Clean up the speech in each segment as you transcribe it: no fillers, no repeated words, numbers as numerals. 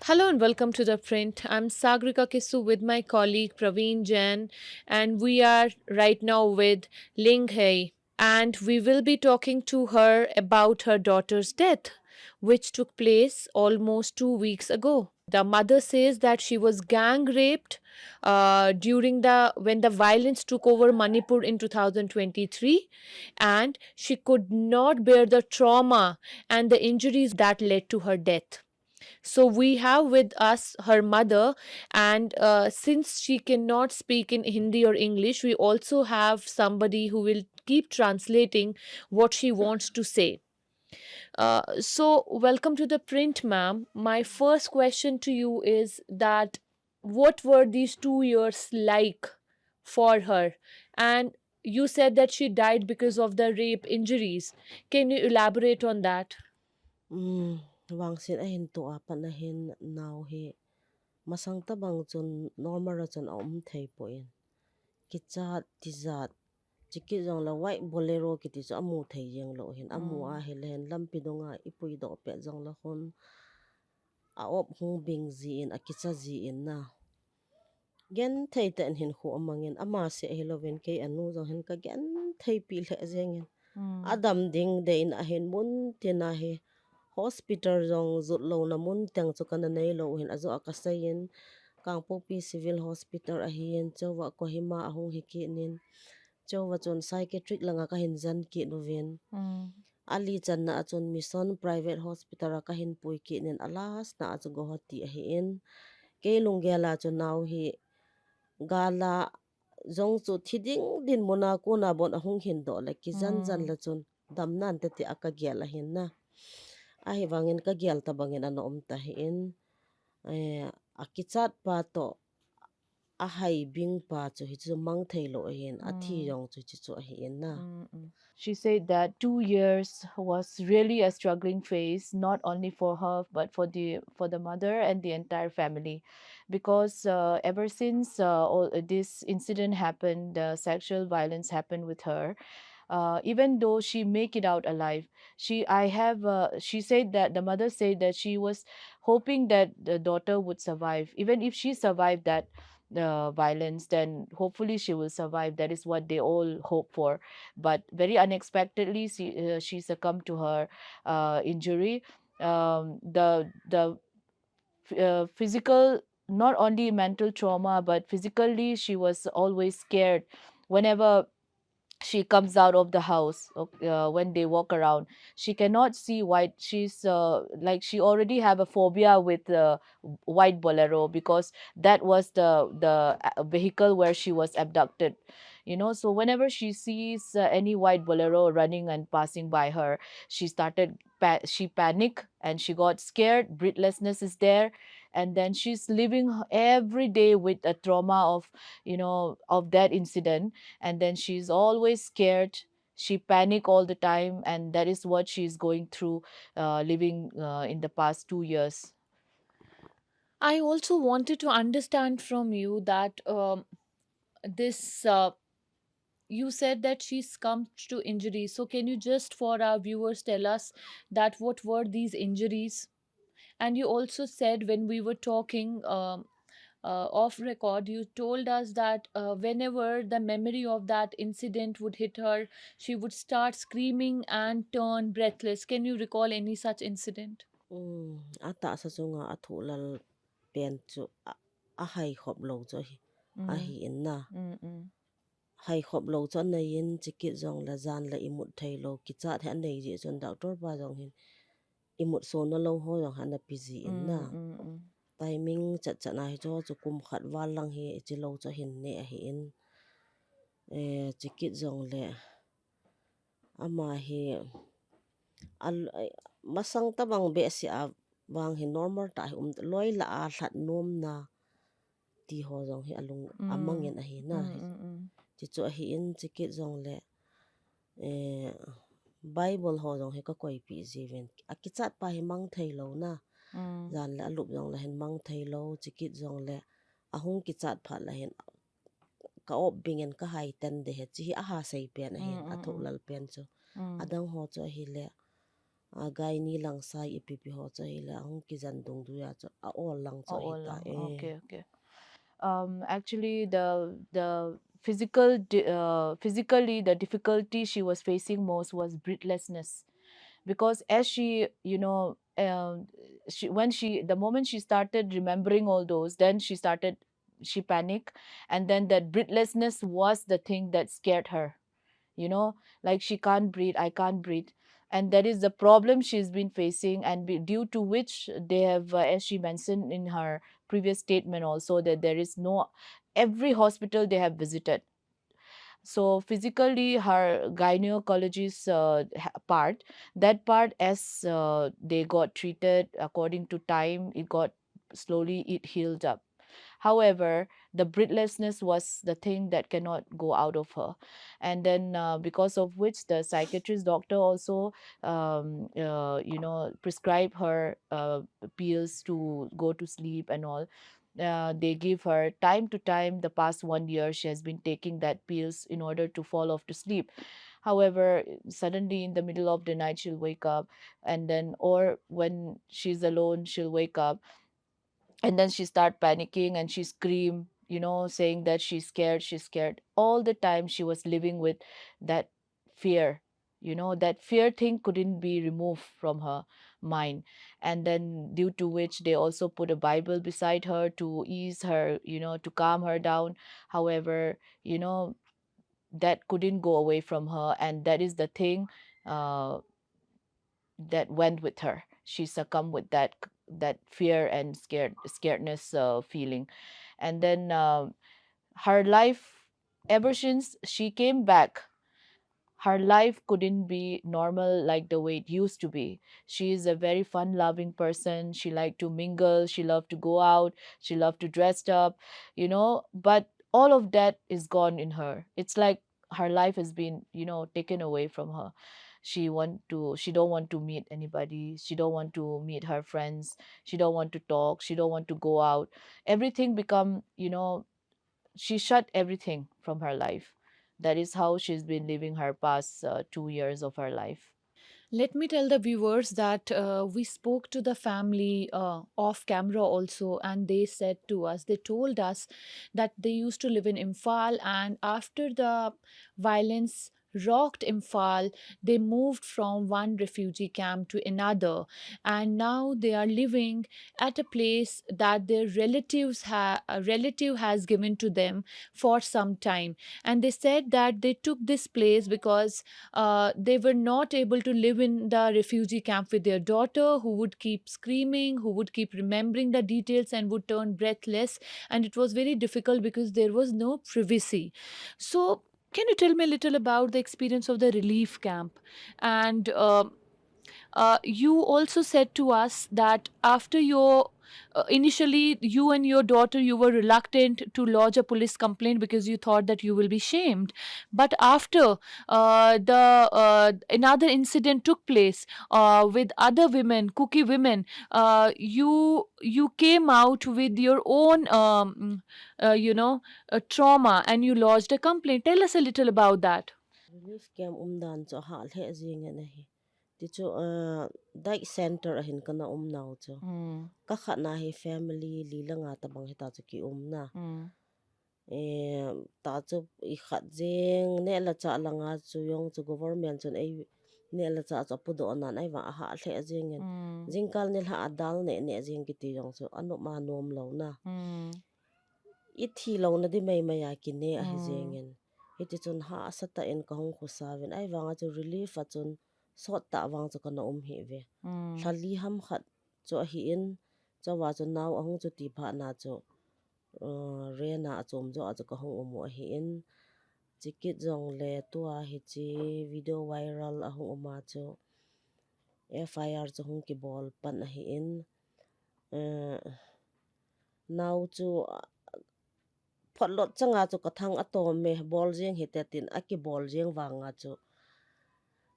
Hello and welcome to The Print. I'm Sagrika Kisu with my colleague Praveen Jain, and we are right now with Ling Hei. And we will be talking to her about her daughter's death, which took place almost 2 weeks ago. The mother says that she was gang raped during the when the violence took over Manipur in 2023, and she could not bear the trauma and the injuries that led to her death. So we have with us her mother, and since she cannot speak in Hindi or English, we also have somebody who will keep translating what she wants to say. So, welcome to the print, ma'am. My first question to you is that what were these 2 years like for her? And you said that she died because of the rape injuries. Can you elaborate on that? Wangsin ahin to apan ahin now he masang tabang chun normal ra chun thei po in kichat tizat chiki jong la white bolero kiti chu amu thei jeng lo hin amu a Mm. helen lampi donga ipui do pe jong la hon a op hung bing ji in a kicha ji in na gen thei ten hin khu amangin ama se heloven ke anu jong hin ka gen thei pi le jengin Mm. adam ding de in ahin mun tina he hospital jong zut lo na mun tang chu kana nei lo hin azo akasayin Kangpokpi civil hospital ahian chowa kohima ahung hiki nin chowa chon psychiatric langa ka hin zan ki novin Mm. ali chan na chon mission private hospital ka hin pui ki nin alas na chu gohati ahin ke lunggela chon naw hi gala zong chu thiding din mona ko na bon ahung hin do la ki zan zan Mm. la chon dam nan te ti aka gyal ahin na ahi wangin ka gyal ta bangin ano ta hin akichat pa to ahai bing pa chu hi chu mang thei lo hin athi Mm. yong chu chi chu hi na Mm. She said that 2 years was really a struggling phase, not only for her but for the mother and the entire family, because ever since all this incident happened, sexual violence happened with her. Even though she make it out alive, she said that the mother said that she was hoping that the daughter would survive. Even if she survived that violence, then hopefully she will survive. That is what they all hope for. But very unexpectedly, she succumbed to her injury. The physical, not only mental trauma, but physically she was always scared whenever she comes out of the house. When they walk around, she cannot see white. She's like she already have a phobia with white bolero, because that was the vehicle where she was abducted. So whenever she sees any white bolero running and passing by her, she panic and she got scared. Breathlessness is there, and then she's living every day with a trauma of that incident, and then she's always scared. She panic all the time, and that is what she's going through, living in the past 2 years. I also wanted to understand from you that this you said that she succumbed to injuries. So can you just for our viewers tell us that what were these injuries? And you also said when we were talking off record, you told us that whenever the memory of that incident would hit her, she would start screaming and turn breathless. Can you recall any such incident? ata sa chu nga athu lal pen chu a hai khop lo chu hi a Mm. hi in na Mm. Mm. hai khop lo chu na yin chiki jong la zan la imut thei lo ki cha the nei ji chon doctor pa jong hin imut so na lo ho jong han pi ji in na Mm. Mm. timing chat chat na hi cho chu kum khat wal lang hi chi lo chu hin ne hi in chiki jong le ama hi al masang tabang be si a wang hi normal ta hi loi la a that nom na ti ho jong hi alung amang Mm. yen a hi na Mm. Mm. chi chu a hi in chi ki jong le eh bible ho jong hi ka koi pi jiven a ki chat pa hi mang thei lo na Mm. jan le alup jong la hen mang thei lo chi ki jong le a hung ki chat pha la hen ka op bingen ka hai ten de he chi a ha sei pen a Mm. hen a Mm. tho Mm. lal pen chu Mm. adang ho chu hi le gai ni lang sai ipipi ho cho hila hong ki jan dong du ya cho a all lang cho Oh, hi all ta along. e. Okay, okay. Actually, the physically the difficulty she was facing most was breathlessness, because as she, the moment she started remembering all those, then she panicked, and then that breathlessness was the thing that scared her, like she can't breathe, I can't breathe. And that is the problem she's been facing, and due to which they have, as she mentioned in her previous statement also, that there is no, every hospital they have visited. So physically her gynecologist part, that part, as they got treated according to time, it got slowly, it healed up. However, the breathlessness was the thing that cannot go out of her. And then, because of which, the psychiatrist doctor also, prescribe her pills to go to sleep and all. They give her time to time. The past 1 year, she has been taking that pills in order to fall off to sleep. However, suddenly in the middle of the night, she'll wake up, and then, or when she's alone, she'll wake up, and then she start panicking and she scream, saying that she's scared. All the time she was living with that fear. That fear thing couldn't be removed from her mind. And then, due to which, they also put a bible beside her to ease her, to calm her down. However, that couldn't go away from her, and that is the thing uh, that went with her. She succumbed with that fear and scaredness feeling. And then, her life, ever since she came back, her life couldn't be normal like the way it used to be. She is a very fun loving person. She liked to mingle, she loved to go out, she loved to dress up, but all of that is gone in her. It's like her life has been, taken away from her. She don't want to meet anybody, she don't want to meet her friends, she don't want to talk, she don't want to go out. Everything become, she shut everything from her life. That is how she's been living her past 2 years of her life. Let me tell the viewers that we spoke to the family off camera also, and they said to us, they told us that they used to live in Imphal, and after the violence rocked Imphal, they moved from one refugee camp to another, and now they are living at a place that their a relative has given to them for some time. And they said that they took this place because they were not able to live in the refugee camp with their daughter, who would keep screaming, who would keep remembering the details and would turn breathless. And it was very difficult because there was no privacy. So, can you tell me a little about the experience of the relief camp? And you also said to us that after your initially you and your daughter, you were reluctant to lodge a police complaint because you thought that you will be shamed, but after the another incident took place with other women, cookie women, you came out with your own trauma, and you lodged a complaint. Tell us a little about that. Relief camp dan cho ha le jing na hi ti chu dai center a hin kana naw cho Mm, ka kha na hi family li la nga ta bang hi ta chu ki na mm, e ta chu i khat jing ne la cha la nga chu yong chu government chun ai ne la cha cha pu do na nai wa ha le jing en mm, jing kal ne la adal ne jing ki ti yong chu anu ma nom lo na mm, I thi lo na di mai maya ki ne a hi mm, jengin iti chun ha asata en ka hong khusavin ai wanga chu relief a chun sot ta wang chu kana hi ve mm, thali ham khat chu a hi in chawa chu naw ahong chu ti pha na chu re na chom jo a chu ka hong umu a hi in chikit jong le tu a hi chi video viral ahong uma chu FIR chu hong ki bol pan a hi in naw chu phot lot changa chu kathang atom me bol jeng hitetin aki bol jeng wanga chu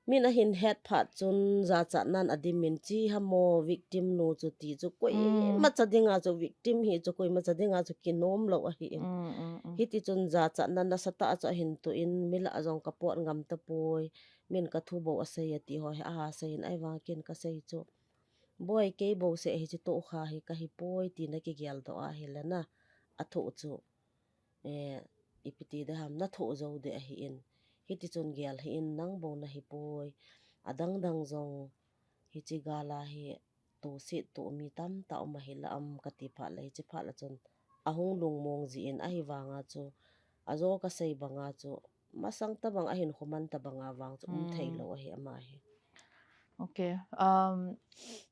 min a hin het phat chun za cha nan adimin chi hamo victim no chu ti chu koi ma chadinga chu victim hi chu koi ma chadinga chu kinom lo a hi in hi ti chun za cha nan na sata cha hin tu in mila azong ka pot ngam ta poi min ka thu bo a sei ti ho a sei in ai wa ken ka sei chu boy ke bo se hi chu to kha hi ka hi poi ti na ki gyal do a hi la na a thu chu ipiti da ham na tho zo de hi in hi ti chon gyal hi in nang bo na hi poi adang dang zong hi chi gala hi to se to mi tam ta ma hi la am ka ti pha le chi pha la chon ahung lung mong ji in a hi wanga chu azo ka sei banga chu masang ta bang a hin khoman ta banga wang chu thei lo a hi ama hi Okay.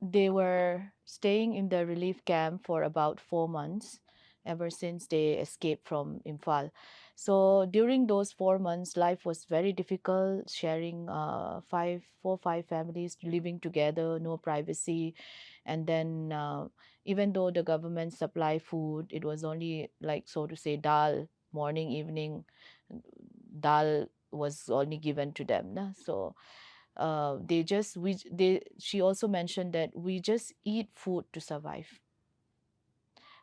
They were staying in the relief camp for about 4 months, ever since they escaped from Imphal. So during those 4 months, life was very difficult. Sharing five families living together, no privacy, and then even though the government supply food, it was only like, so to say, dal morning, evening. Dal was only given to them. Na? So they just we they she also mentioned that we just eat food to survive.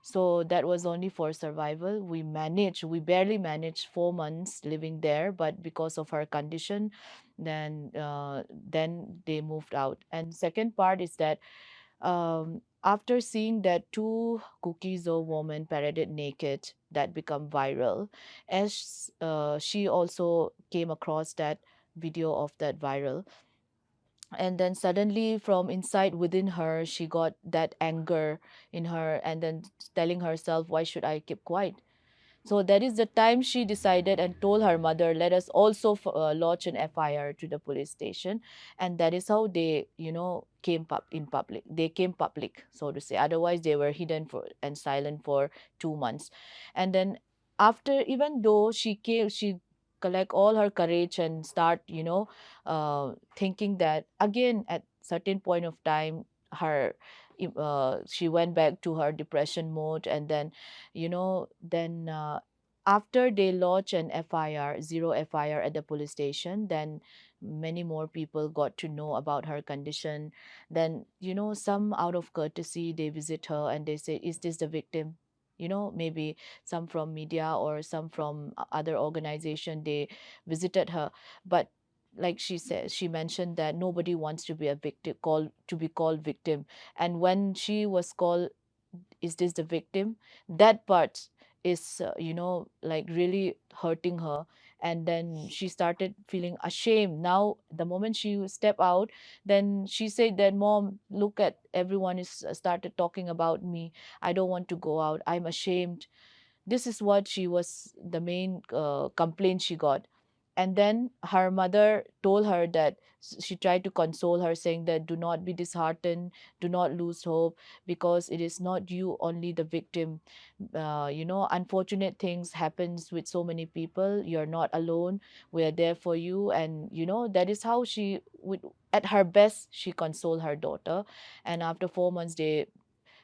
So that was only for survival. We barely managed 4 months living there, but because of her condition, then they moved out. And second part is that after seeing that two cookies of women paraded naked that become viral, as she also came across that video of that viral, and then suddenly from inside within her she got that anger in her, and then telling herself, why should I keep quiet? So that is the time she decided and told her mother, let us also lodge an FIR to the police station. And that is how they, came in public. They came public, so to say. Otherwise, they were hidden for and silent for 2 months. And then after, even though she came, she collect all her courage and start, thinking that again at certain point of time, her she went back to her depression mode, and then after they lodge an FIR, zero FIR at the police station, then many more people got to know about her condition. Then, some out of courtesy, they visit her and they say, is this the victim? Maybe some from media or some from other organization, they visited her. But like she said, she mentioned that nobody wants to be a victim, called victim. And when she was called, is this the victim, that part is like really hurting her. And then she started feeling ashamed. Now the moment she step out, then she said that, mom, look at everyone is started talking about me. I don't want to go out, I'm ashamed. This is what she was the main complaint she got. And then her mother told her that, she tried to console her, saying that, do not be disheartened, do not lose hope, because it is not you only the victim. Unfortunate things happens with so many people. You're not alone, we're there for you. And that is how she would, at her best, she consoled her daughter. And after 4 months, they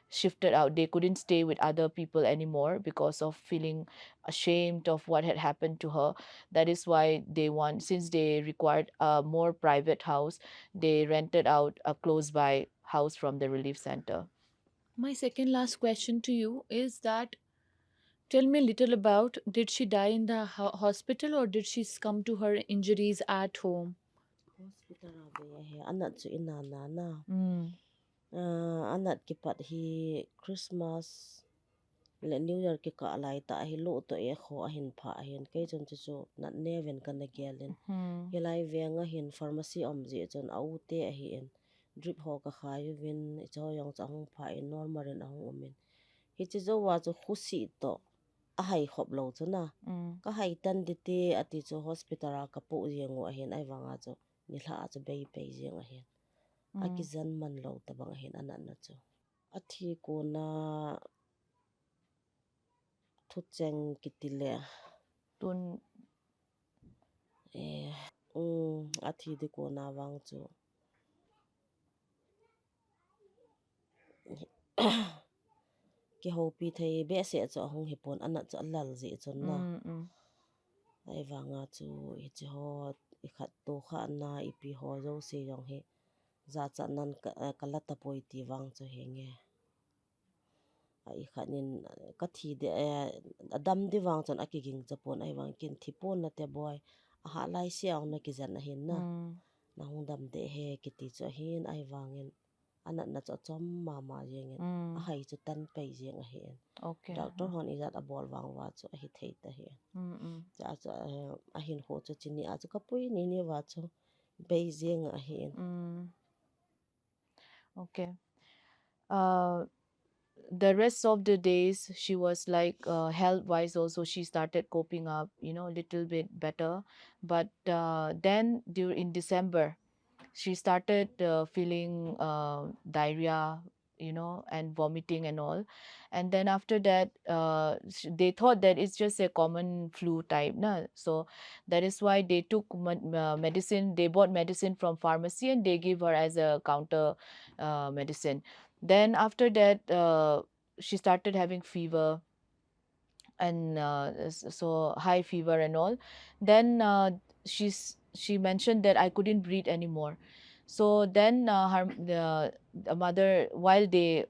shifted out. They couldn't stay with other people anymore because of feeling ashamed of what had happened to her. That is why they want, since they required a more private house, they rented out a close by house from the relief center. My second last question to you is that, tell me a little about, did she die in the hospital or did she succumb to her injuries at home? hospital abe he anat chu inana na Mm, anat ki pat hi Christmas le New Year ki ka alai ta hi lo to e kho a hin pha a hin ke chon chu chu nat ne ven kan na gyalin mm, hilai venga hin pharmacy om je chon au te a hi en drip ho ka khayu win cho yong chang pha in normal en ahong omin hi chi zo wa chu khusi to a hai khop lo chu na mm, ka hai tan de te ati chu hospital a ka pu yengo a hin ai wanga chu ni hla chu bei bei jeng a hin a ki mm. zan man lo ta bang a hin anan na chu a thi ko na thu cheng kitile Tun, a thi de ko na wang chu ki ho pi thei be se chu hong hipon ana chu lal ji chon na mm, mm, ai wanga chu hi chi ho ikhat to kha na ipi ho zo se yong he za cha nan kalata poi ti wang cho henge ai khanin ka thi de adam di wang chon akiging chapon ai wang kin thipon na te boy a ha lai siaw na ki zan hin na Mm. na hung dam de he ki ti cho hin ai wangin anak na cho chom mama yengen a Mm. hai chu tan pe jeng a hen Okay. doctor hon izat a bol wang wa chu a hi thei ta he Mm. cha cha a hin ho chu chini a chu kapui ni ni wa chu beijing a hen Mm. Okay. Uh, the rest of the days she was like health wise also she started coping up, a little bit better. But then during in December she started feeling diarrhea, and vomiting and all. And then after that, they thought that it's just a common flu type, na. So that is why they took medicine. They bought medicine from pharmacy and they give her as a counter medicine. Then after that, she started having fever, and so high fever and all. Then she mentioned that I couldn't breathe anymore. So then the mother, while they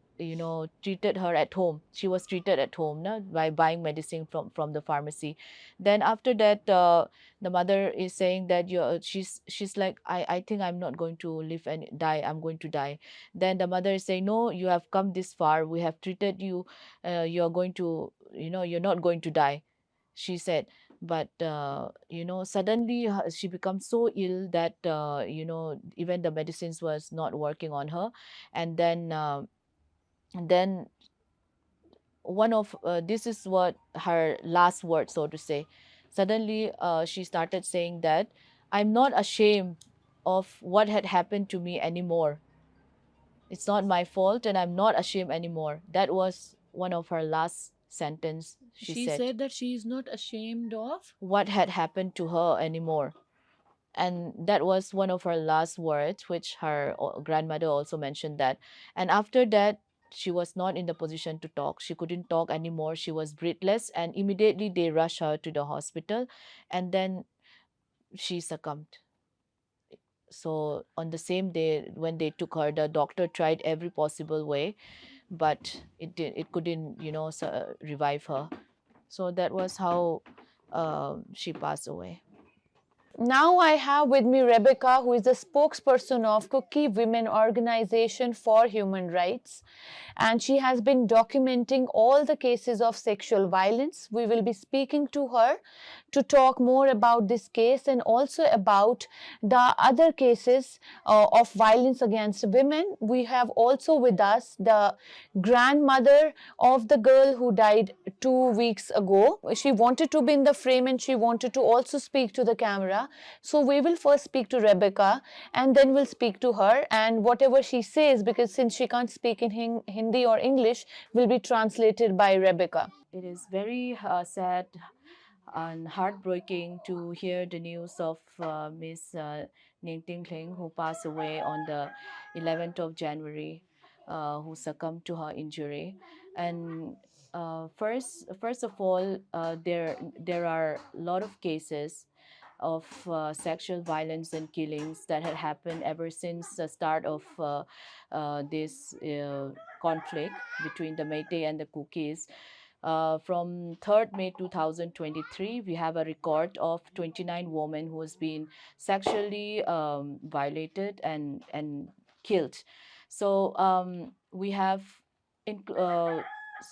treated her at home, she was treated at home, na, by buying medicine from the pharmacy. Then after that, the mother is saying that she's like, I think I'm not going to live and die, I'm going to die. Then the mother is saying, no, you have come this far, we have treated you, you're going to, you're not going to die, she said. But suddenly she becomes so ill that even the medicines was not working on her. And then one of this is what her last word, so to say. Suddenly she started saying that I'm not ashamed of what had happened to me anymore. It's not my fault and I'm not ashamed anymore. That was one of her last sentence, she She said. said that she is not ashamed of. What had happened to her anymore. And that was one of her last words, which her grandmother also mentioned that. And after that, she was not in the position to talk. She couldn't talk anymore. She was breathless, and immediately they rushed her to the hospital, and then she succumbed. So on the same day when they took her, the doctor tried every possible way, but it couldn't, revive her. So that was how she passed away. Now I have with me Rebecca, who is the spokesperson of Cookie Women Organization for Human Rights, and she has been documenting all the cases of sexual violence. We will be speaking to her to talk more about this case and also about the other cases of violence against women. We have also with us the grandmother of the girl who died 2 weeks ago. She wanted to be in the frame and she wanted to also speak to the camera. So we will first speak to Rebecca and then we'll speak to her, and whatever she says, because since she can't speak in Hindi or English, will be translated by Rebecca. It is very sad and heartbreaking to hear the news of Miss Ning Ting Kling, who passed away on the 11th of January, who succumbed to her injury. And first of all, there are a lot of cases of sexual violence and killings that had happened ever since the start of this conflict between the Meitei and the Kukis. From 3rd May 2023, we have a record of 29 women who has been sexually violated and killed. So we have,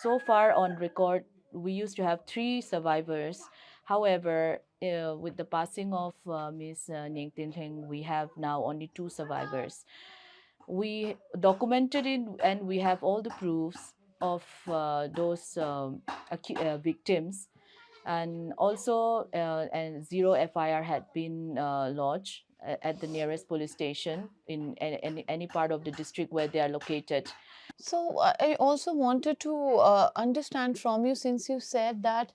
so far on record, we used to have 3 survivors. However, with the passing of Ms. Ning Tin Heng, we have now only 2 survivors. We documented it and we have all the proofs of those victims. And also, and zero FIR had been lodged at the nearest police station in any part of the district where they are located. So I also wanted to understand from you, since you said that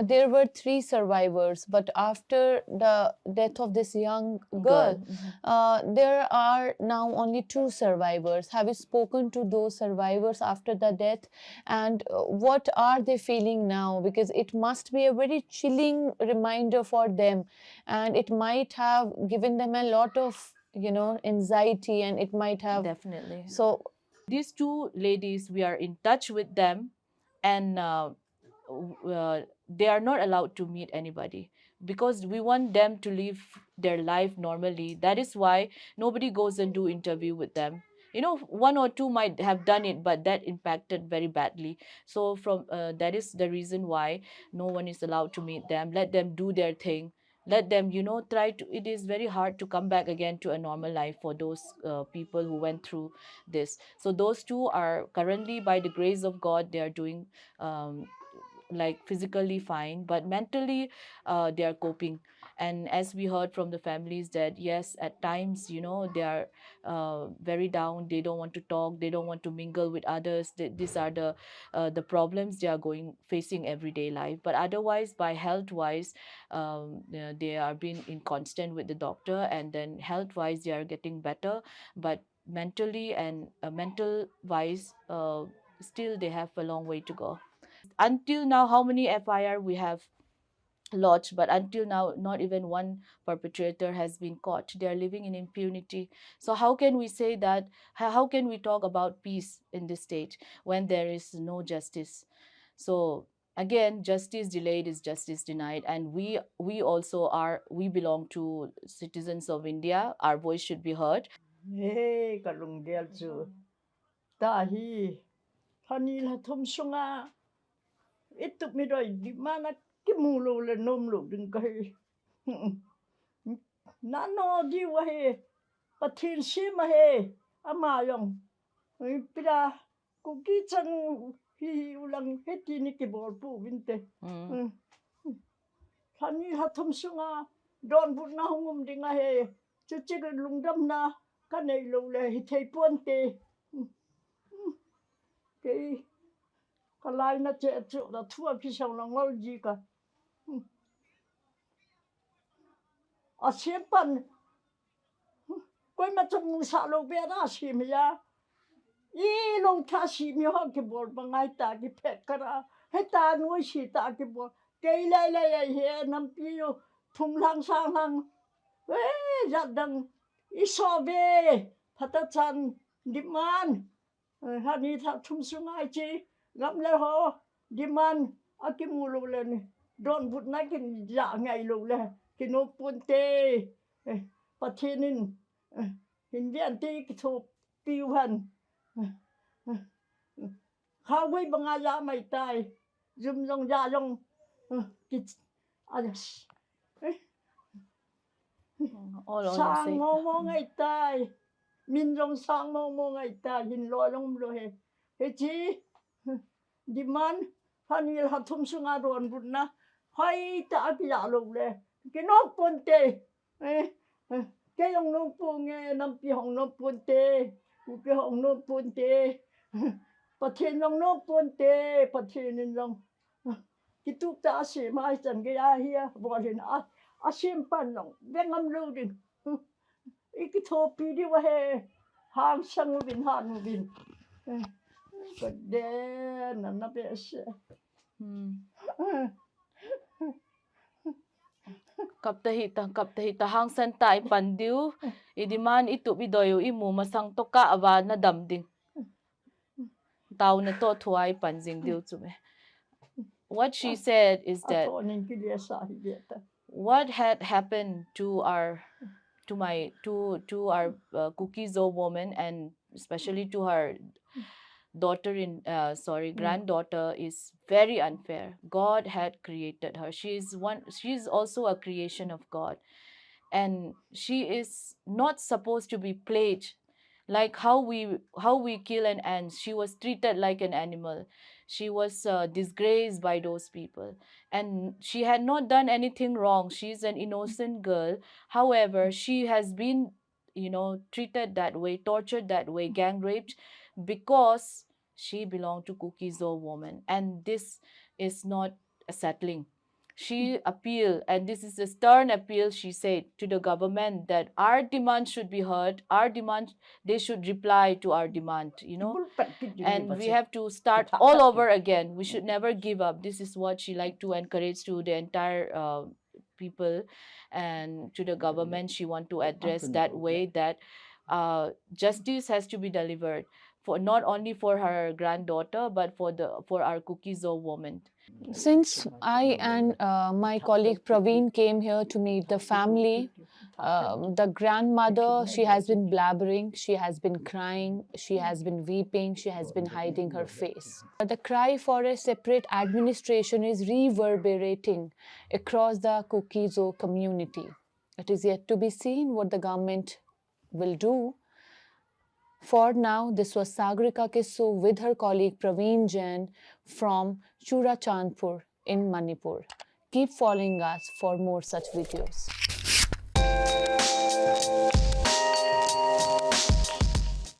there were three survivors, but after the death of this young Girl. girl, there are now only two survivors. Have you spoken to those survivors after the death, and what are they feeling now? Because it must be a very chilling reminder for them, and it might have given them a lot of, anxiety, and it might have. Definitely. So These two ladies, we are in touch with them, and they are not allowed to meet anybody because we want them to live their life normally. That is why nobody goes and do interview with them. One or two might have done it, but that impacted very badly. So from that is the reason why no one is allowed to meet them. Let them do their thing. Let them, try to. It is very hard to come back again to a normal life for those people who went through this. So those two are currently, by the grace of God, they are doing like physically fine, but mentally they are coping. And as we heard from the families, that yes, at times, they are very down. They don't want to talk, they don't want to mingle with others. These are the problems they are going facing everyday life. But otherwise, by health wise, they are being in constant with the doctor, and then health wise they are getting better. But mentally and mental wise, still they have a long way to go. Until now, how many FIR we have lodged, but until now not even one perpetrator has been caught. They are living in impunity. So how can we say that, how can we talk about peace in this stage when there is no justice? So again, justice delayed is justice denied. And we also are, we belong to citizens of India. Our voice should be heard. Hey, kalung del chu. Tahi. Hani la thum sunga. Itu mi doi di mana ki mulu le nom lu ding kai. Na no di wa he. Patin si ma he. Ama yong. Pira ku ki chang hi ulang heti ni ki bol pu vinte. Hani la thum sunga. Don but na hungum dinga he. Chuchi lung dam na. Kanai lu le hi thei puante. Cái lai nó chạy chỗ là thua khi sau là ngol gì cả à xem pan quay mà trong xã lô bé đó xem ya ý lô tha xem ya cái bol bằng ai ta cái pet cả hết ta nuôi sĩ ta cái bol cái lại hè nằm piu thùng lang sang lang ê giặt đằng ý so về phát chân đi man hani tha thum sung ai chi ngắm lẽ ho đi man aki mulu lên don but na kin dạ ngày lu le kin no punte patinin hin dian ti ki thop piu han ha wei banga ya mai tai zum jong ya jong ki All on your sang sake. mo ngày tai min jong sang mo ngày tai hin lo long lo he chi di man hanil hathum sunga ron bunna hai ta ki ya lo le ki no ponte ke yong no ponge nam pi hong no ponte u pi hong no ponte pathen yong no ponte pathen yong ki tu ta se mai chan ge ya hi bo len a sim pan no bengam lu din iki thopi di wa he hang sang bin han bin but then na be se kaptahi ta hang san tai pandiu idiman itu bidoyo imu masang to ka aba na damding tao na to thuai panjing diu chume. What she said is a that thonin ki le sa hi le ta what had happened to our Kukizo woman, and especially to her daughter in granddaughter, is very unfair. God had created her. She is also a creation of God, and she is not supposed to be played like how we kill an ant. She was treated like an animal. She was disgraced by those people, and she had not done anything wrong. She's an innocent girl. However, she has been treated that way, tortured that way, gang raped, because she belonged to Kuki-Zo woman, and this is not settling. She appealed, and this is a stern appeal, she said, to the government that our demand should be heard, our demand, they should reply to our demand, and we have to start all over again. We should never give up. This is what she liked to encourage to the entire people, and to the government she want to address that way, that justice has to be delivered, for not only for her granddaughter, but for our Kuki-Zo woman. Since I and my colleague Praveen came here to meet the family, the grandmother, she has been blabbering, she has been crying, she has been weeping, she has been hiding her face. The cry for a separate administration is reverberating across the Kuki-Zo community. It is yet to be seen what the government will do. For now, this was Sagarika Kisso with her colleague Praveen Jain from Churachandpur in Manipur. Keep following us for more such videos.